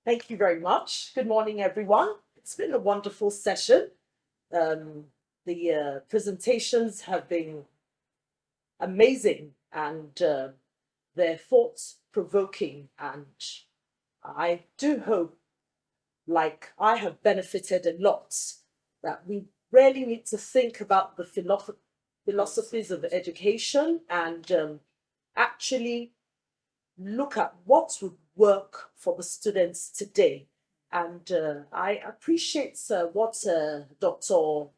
Thank you very much. Good morning, everyone. It's been a wonderful session. The presentations have been amazing and they're thought-provoking. And I do hope, like I have benefited a lot, that we really need to think about the philosophies of education and actually look at what would work for the students today. And I appreciate what Dr.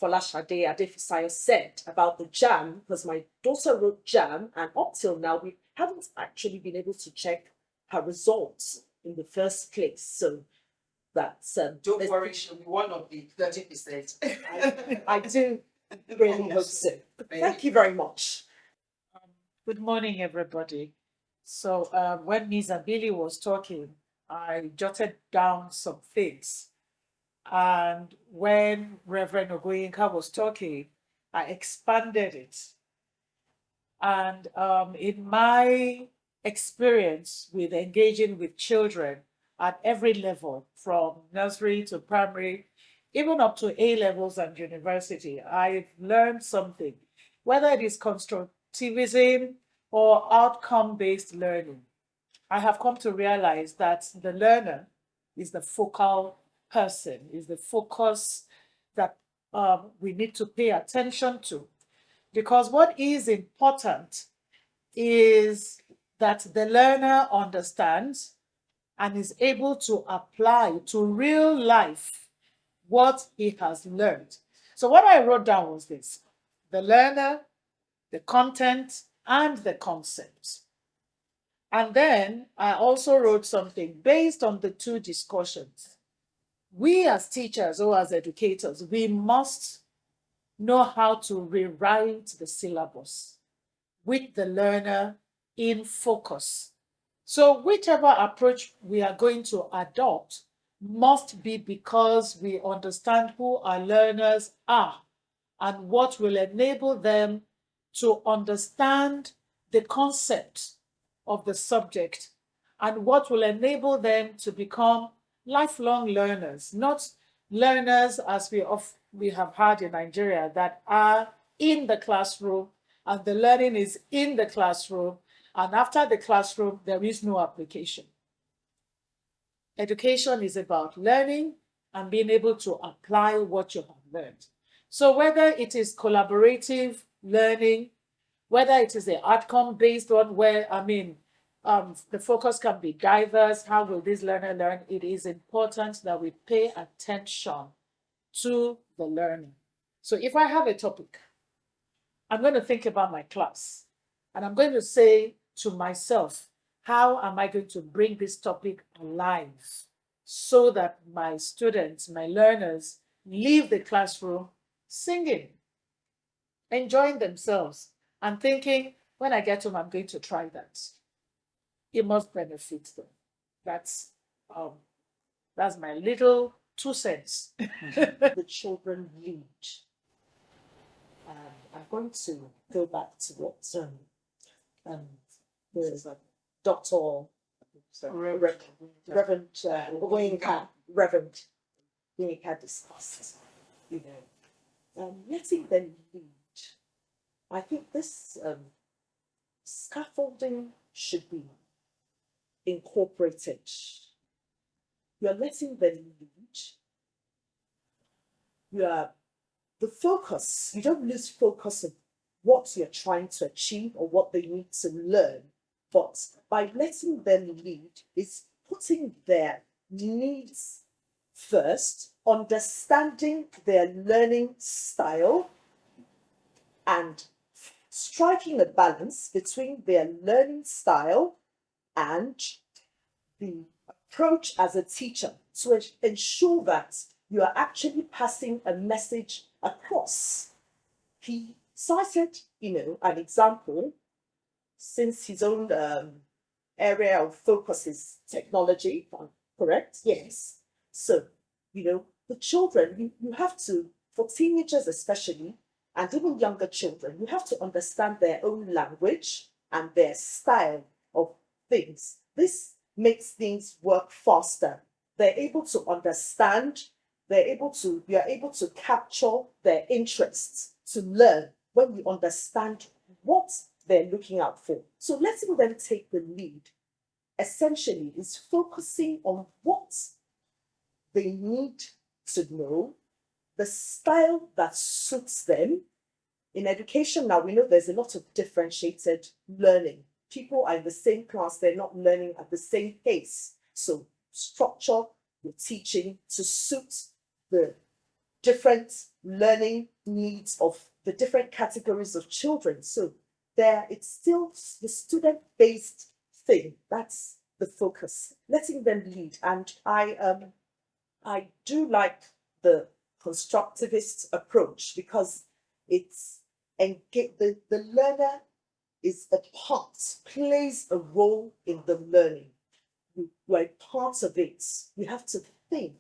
Folashade Adefisayo said about the JAM, because my daughter wrote JAM, and up till now, we haven't actually been able to check her results in the first place. So that's... Don't worry, she'll be one of the 30%. I do really hope so. Thank you very much. Good morning, everybody. So when Ms. Abili was talking, I jotted down some things. And when Reverend Ogoyinka was talking, I expanded it. And in my experience with engaging with children at every level, from nursery to primary, even up to A levels and university, I've learned something, whether it is constructivism or outcome-based learning. I have come to realize that the learner is the focal person, is the focus that we need to pay attention to. Because what is important is that the learner understands and is able to apply to real life what he has learned. So what I wrote down was this: the learner, the content, and the concepts. And then I also wrote something based on the two discussions. We as teachers or as educators, we must know how to rewrite the syllabus with the learner in focus. So whichever approach we are going to adopt must be because we understand who our learners are and what will enable them to understand the concept of the subject and what will enable them to become lifelong learners, not learners as we have had in Nigeria that are in the classroom and the learning is in the classroom, and after the classroom, there is no application. Education is about learning and being able to apply what you have learned. So whether it is collaborative learning, whether it is the outcome-based one where, the focus can be diverse, how will this learner learn? It is important that we pay attention to the learning. So if I have a topic, I'm going to think about my class and I'm going to say to myself, how am I going to bring this topic alive so that my students, my learners, leave the classroom singing, enjoying themselves, and thinking, when I get home, I'm going to try that. It must benefit them. That's my little 2 cents. The children lead. I'm going to go back to what the Dr. Reverend Ogoyinka discussed. Letting them lead. I think this scaffolding should be incorporated. You're letting them lead. The focus, you don't lose focus of what you're trying to achieve or what they need to learn, but by letting them lead, it's putting their needs first, understanding their learning style, and striking a balance between their learning style and the approach as a teacher to ensure that you are actually passing a message across. He cited, an example, since his own area of focus is technology, correct? Yes. So, the children, you have to, for teenagers especially, and even younger children, you have to understand their own language and their style of things. This makes things work faster. They're able to understand, we are able to capture their interests, to learn when we understand what they're looking out for. So letting them take the lead essentially is focusing on what they need to know, the style that suits them. In education now, we know there's a lot of differentiated learning. People are in the same class, they're not learning at the same pace. So structure your teaching to suit the different learning needs of the different categories of children. So there, it's still the student-based thing. That's the focus, letting them lead. And I do like the constructivist approach because it's the learner is a part, plays a role in the learning. We're part of it. We have to think.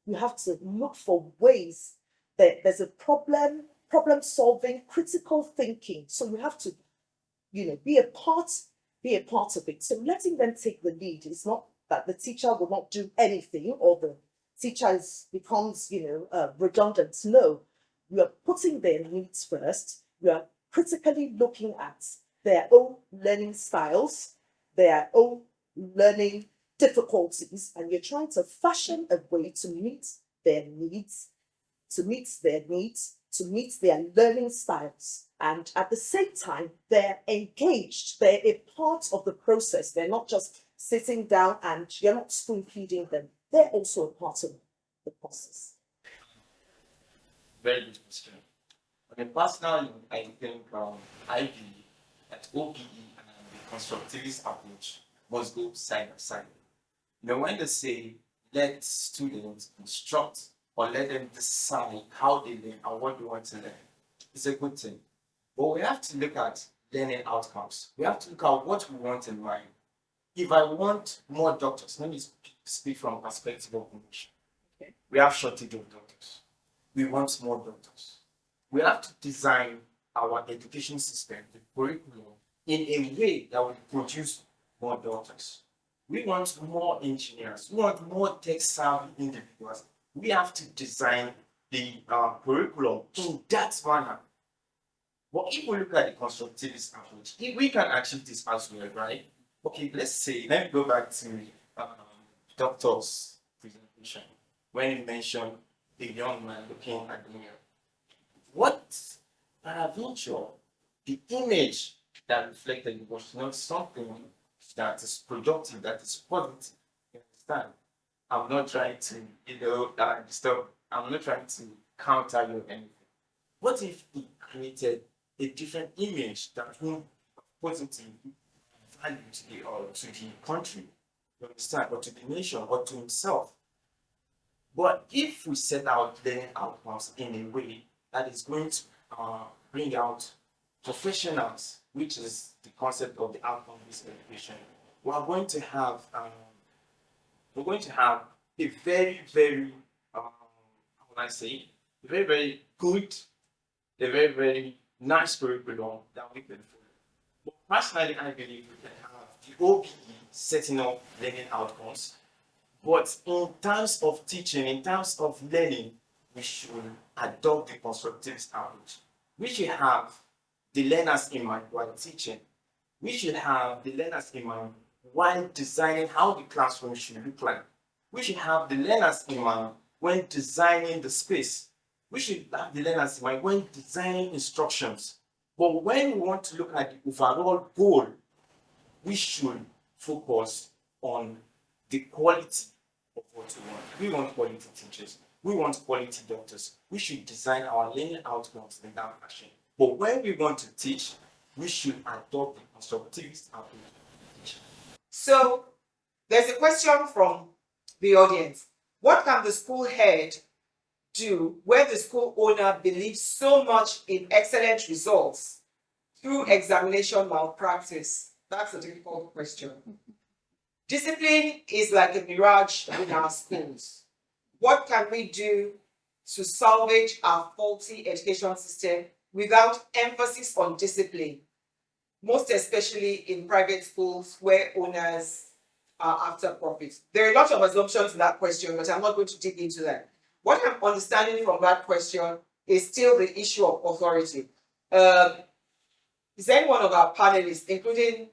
We have to look for ways that there's a problem solving, critical thinking. So we have to, be a part of it. So letting them take the lead is not that the teacher will not do anything or the teacher becomes, redundant. No, we are putting their needs first. We are critically looking at their own learning styles, their own learning difficulties, and you're trying to fashion a way to meet their needs, to meet their learning styles. And at the same time, they're engaged, they're a part of the process. They're not just sitting down and you're not spoon feeding them. They're also a part of the process. Very good question. On a personal note, I think I believe that OPE and the constructivist approach must go side by side. When they say let students instruct or let them decide how they learn and what they want to learn, it's a good thing. But we have to look at learning outcomes. We have to look at what we want in mind. If I want more doctors, let me speak from a perspective of English. Okay. We have shortage of doctors. We want more doctors. We have to design our education system, the curriculum, in a way that will produce more doctors. We want more engineers. We want more tech-savvy individuals. We have to design the curriculum in that manner. But if we look at the constructivist approach, if we can achieve this as well, right? Okay, let me go back to doctor's presentation when he mentioned the young man looking at the mirror. What peradventure, the image that reflected was not something that is productive, that is positive. You understand? I'm not trying to, disturb. I'm not trying to counter you or anything. What if he created a different image that will positive value to the country, you understand, or to the nation, or to himself? But if we set out learning outcomes in a way that is going to bring out professionals, which is the concept of the outcome-based education, we are going to have a very, very how would I say, a very, very good, a very, very nice curriculum that we can follow. But personally, I believe we can have the OPE setting up learning outcomes. But in terms of teaching, in terms of learning, we should adopt the constructivist approach. We should have the learners in mind while teaching. We should have the learners in mind while designing how the classroom should look like. We should have the learners in mind when designing the space. We should have the learners in mind when designing instructions. But when we want to look at the overall goal, we should focus on the quality of what we want. We want quality teachers. We want quality doctors. We should design our learning outcomes in that fashion. But when we want to teach, we should adopt the constructivist approach. So there's a question from the audience. What can the school head do when the school owner believes so much in excellent results through examination malpractice? That's a difficult question. Discipline is like a mirage in our schools. What can we do to salvage our faulty education system without emphasis on discipline, most especially in private schools where owners after profits? There are a lot of assumptions in that question, but I'm not going to dig into that. What I'm understanding from that question is still the issue of authority. Is any one of our panelists, including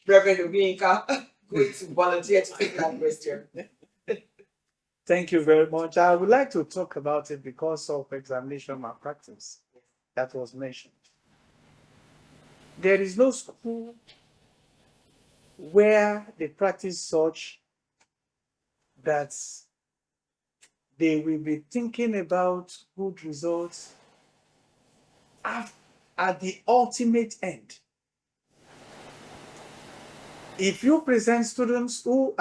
Reverend Obinka, going to volunteer to take that question? Thank you very much. I would like to talk about it because of examination malpractice that was mentioned. There is no school where they practice such that they will be thinking about good results at the ultimate end. If you present students who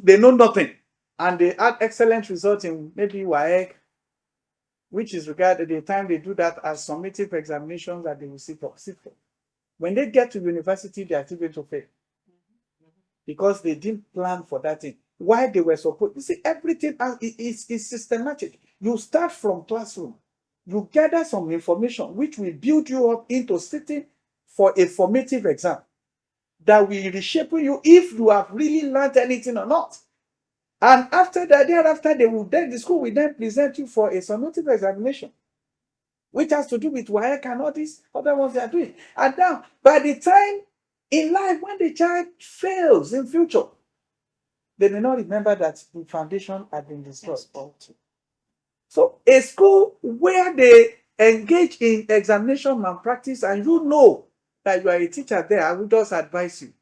they know nothing and they had excellent results in maybe WAEC, which is regarded the time they do that as summative examinations that they will sit for. When they get to university, they are still going to fail because they didn't plan for that thing. Why they were supposed, you see, everything is systematic. You start from classroom, you gather some information which will build you up into sitting for a formative exam that will reshape you if you have really learned anything or not. And after that, thereafter, the school will then present you for a summative examination, which has to do with WAEC and all these other ones they are doing. And now, by the time in life when the child fails in future, they may not remember that the foundation had been destroyed. So a school where they engage in examination malpractice and you know that you are a teacher there, I would just advise you,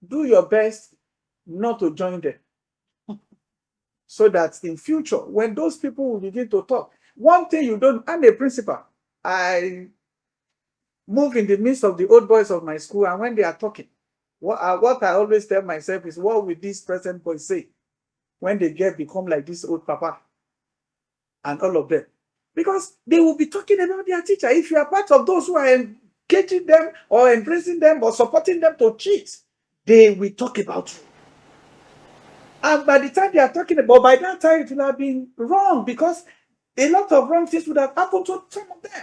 do your best not to join them. So that in future, when those people will begin to talk, one thing you don't, I'm a principal. I move in the midst of the old boys of my school, and when they are talking, what I always tell myself is, what will this present boy say when they become like this old papa and all of them? Because they will be talking about their teacher. If you are part of those who are engaging them or embracing them or supporting them to cheat, they will talk about you. And by the time they are talking about, by that time it will have been wrong because a lot of wrong things would have happened to some of them.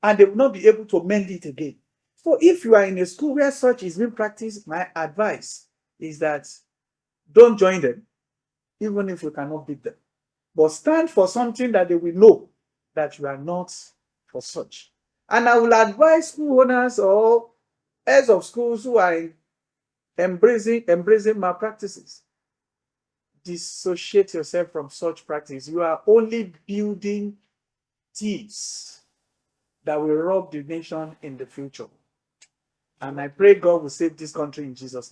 And they will not be able to mend it again. So if you are in a school where such is being practiced, my advice is that don't join them, even if you cannot beat them. But stand for something that they will know that you are not for such. And I will advise school owners or heads of schools who are embracing malpractices. Dissociate yourself from such practice. You are only building thieves that will rob the nation in the future. And I pray God will save this country in Jesus' name.